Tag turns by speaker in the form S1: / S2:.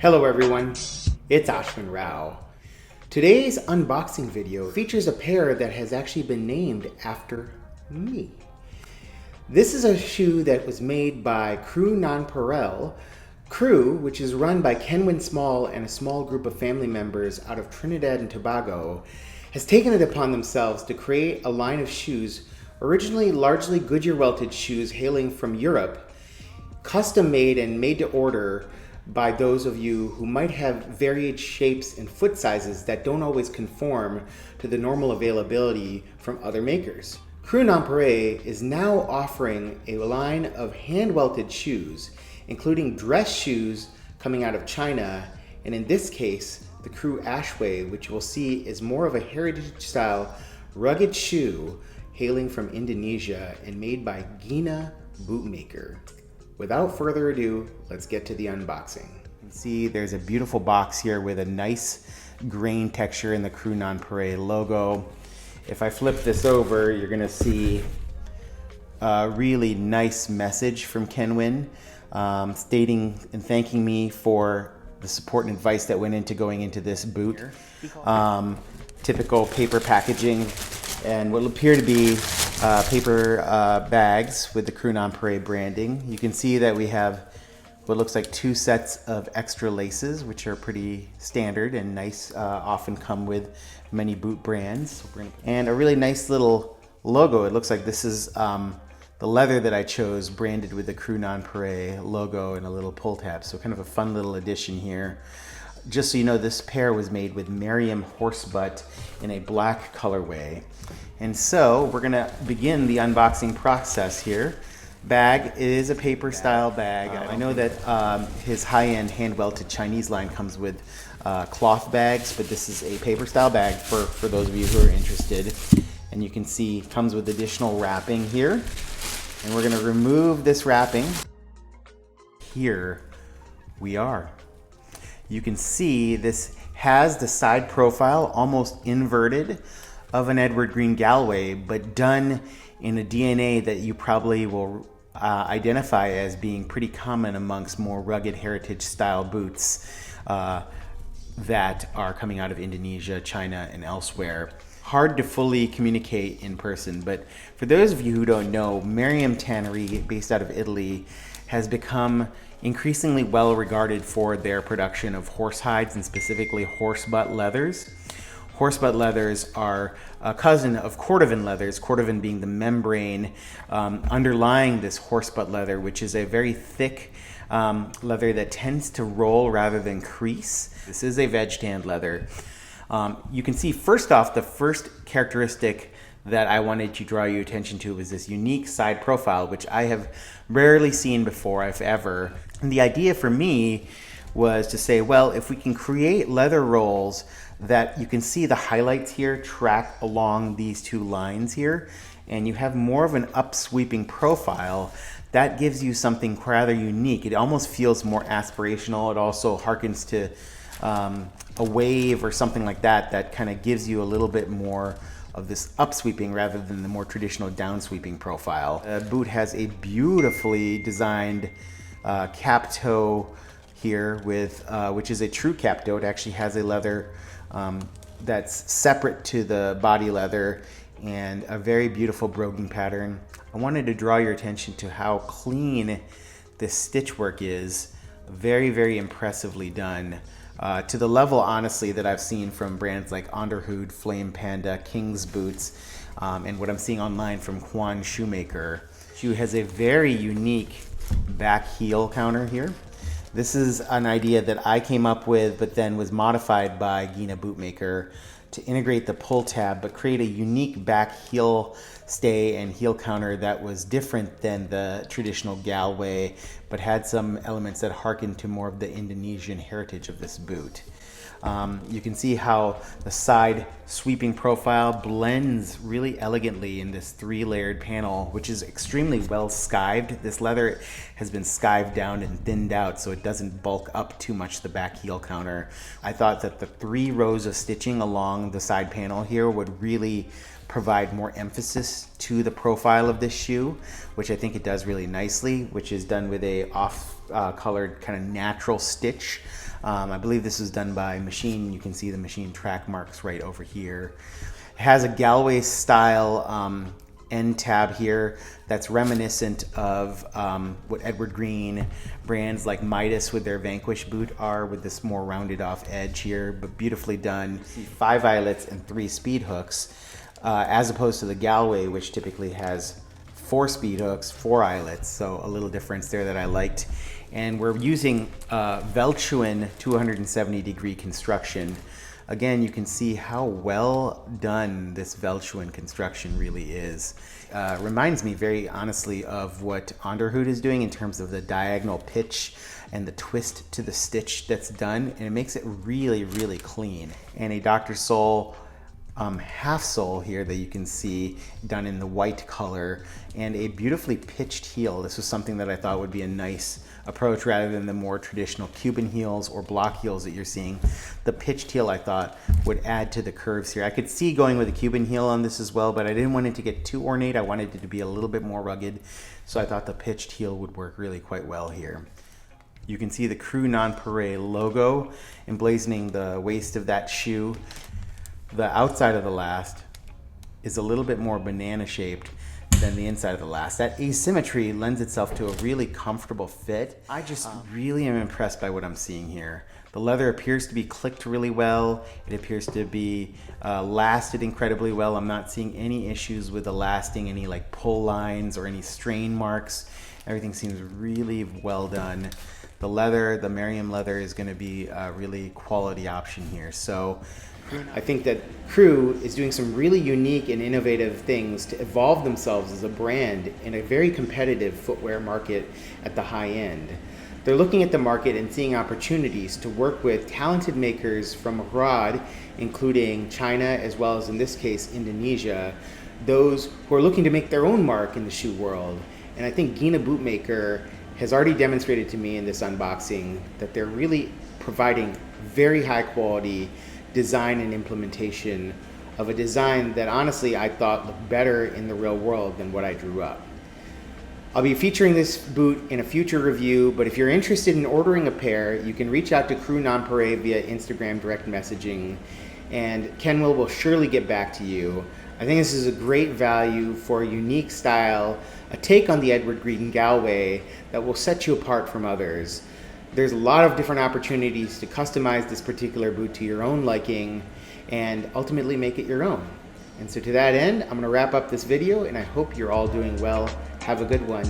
S1: Hello everyone, it's Ashway. Today's unboxing video features a pair that has actually been named after me. This is a shoe that was made by Crew Ñonpareil. Crew, which is run by Kenwyn Small and a small group of family members out of Trinidad and Tobago, has taken it upon themselves to create a line of shoes, originally largely Goodyear welted shoes hailing from Europe, custom made and made to order by those of you who might have varied shapes and foot sizes that don't always conform to the normal availability from other makers. Crew Ñonpareil is now offering a line of hand-welted shoes, including dress shoes coming out of China, and in this case, the Crew Ashway, which you'll see is more of a heritage-style rugged shoe hailing from Indonesia and made by Gina Bootmaker. Without further ado, let's get to the unboxing. You can see there's a beautiful box here with a nice grain texture in the Crew Ñonpareil logo. If I flip this over, you're gonna see a really nice message from Kenwyn, stating and thanking me for the support and advice that went into going into this boot. Typical paper packaging and what will appear to be paper bags with the Crew Ñonpareil branding. You can see that we have what looks like 2 sets of extra laces, which are pretty standard and nice, often come with many boot brands. And a really nice little logo. It looks like this is the leather that I chose, branded with the Crew Ñonpareil logo and a little pull tab. So kind of a fun little addition here. Just so you know, this pair was made with Merriam horsebutt in a black colorway. And so we're gonna begin the unboxing process here. Bag is a paper style bag. I know that his high-end hand-welted Chinese line comes with cloth bags, but this is a paper style bag for those of you who are interested. And you can see it comes with additional wrapping here. And we're gonna remove this wrapping. Here we are. You can see this has the side profile almost inverted of an Edward Green Galway, but done in a DNA that you probably will identify as being pretty common amongst more rugged heritage style boots that are coming out of Indonesia, China, and elsewhere. Hard to fully communicate in person, but for those of you who don't know, Merriam Tannery, based out of Italy, has become increasingly well regarded for their production of horse hides and specifically horsebutt leathers. Horsebutt leathers are a cousin of cordovan leathers, cordovan being the membrane underlying this horsebutt leather, which is a very thick leather that tends to roll rather than crease. This is a veg tanned leather. You can see first off, the first characteristic that I wanted to draw your attention to was this unique side profile, which I have rarely seen before, if ever. And the idea for me was to say, well, if we can create leather rolls that you can see the highlights here track along these 2 lines here, and you have more of an upsweeping profile, that gives you something rather unique. It almost feels more aspirational. It also harkens to a wave or something like that, that kind of gives you a little bit more of this upsweeping rather than the more traditional downsweeping profile. The boot has a beautifully designed cap toe here with, which is a true cap toe. It actually has a leather that's separate to the body leather and a very beautiful broguing pattern. I wanted to draw your attention to how clean this stitch work is. Very, very impressively done. To the level, honestly, that I've seen from brands like Underhood, Flame Panda, King's Boots, and what I'm seeing online from Quan Shoemaker. Shoe has a very unique back heel counter here. This is an idea that I came up with, but then was modified by Gina Bootmaker to integrate the pull tab, but create a unique back heel stay and heel counter that was different than the traditional Galway, but had some elements that harken to more of the Indonesian heritage of this boot. You can see how the side sweeping profile blends really elegantly in this 3-layered panel, which is extremely well skived. This leather has been skived down and thinned out so it doesn't bulk up too much the back heel counter. I thought that the 3 rows of stitching along the side panel here would really provide more emphasis to the profile of this shoe, which I think it does really nicely, which is done with a off colored kind of natural stitch I believe this was done by machine. You can see the machine track marks right over here. It has a Galway style end tab here that's reminiscent of what Edward Green brands like Midas with their Vanquish boot are, with this more rounded off edge here, but beautifully done. You see 5 eyelets and 3 speed hooks, as opposed to the Galway, which typically has 4 speed hooks, 4 eyelets, so a little difference there that I liked. And we're using Velchuin 270-degree construction. Again, you can see how well done this Velchuin construction really is. Reminds me very honestly of what Underhood is doing in terms of the diagonal pitch and the twist to the stitch that's done, and it makes it really, really clean. And a Dr. Soul half sole here that you can see done in the white color, and a beautifully pitched heel. This was something that I thought would be a nice approach rather than the more traditional Cuban heels or block heels that you're seeing. The pitched heel I thought would add to the curves here. I could see going with a Cuban heel on this as well, but I didn't want it to get too ornate. I wanted it to be a little bit more rugged, so I thought the pitched heel would work really quite well here. You can see the Crew Ñonpareil logo emblazoning the waist of that shoe. The outside of the last is a little bit more banana shaped than the inside of the last. That asymmetry lends itself to a really comfortable fit. I just really am impressed by what I'm seeing here. The leather appears to be clicked really well. It appears to be lasted incredibly well. I'm not seeing any issues with the lasting, any like pull lines or any strain marks. Everything seems really well done. The leather, the Merriam leather, is going to be a really quality option here. So I think that Crew is doing some really unique and innovative things to evolve themselves as a brand in a very competitive footwear market at the high end. They're looking at the market and seeing opportunities to work with talented makers from abroad, including China, as well as in this case, Indonesia, those who are looking to make their own mark in the shoe world. And I think Gina Bootmaker has already demonstrated to me in this unboxing that they're really providing very high quality design and implementation of a design that honestly I thought looked better in the real world than what I drew up. I'll be featuring this boot in a future review, but if you're interested in ordering a pair, you can reach out to Crew Ñonpareil via Instagram direct messaging, and Ken will surely get back to you. I think this is a great value for a unique style, a take on the Edward Green Galway that will set you apart from others. There's a lot of different opportunities to customize this particular boot to your own liking and ultimately make it your own. And so to that end, I'm going to wrap up this video, and I hope you're all doing well. Have a good one.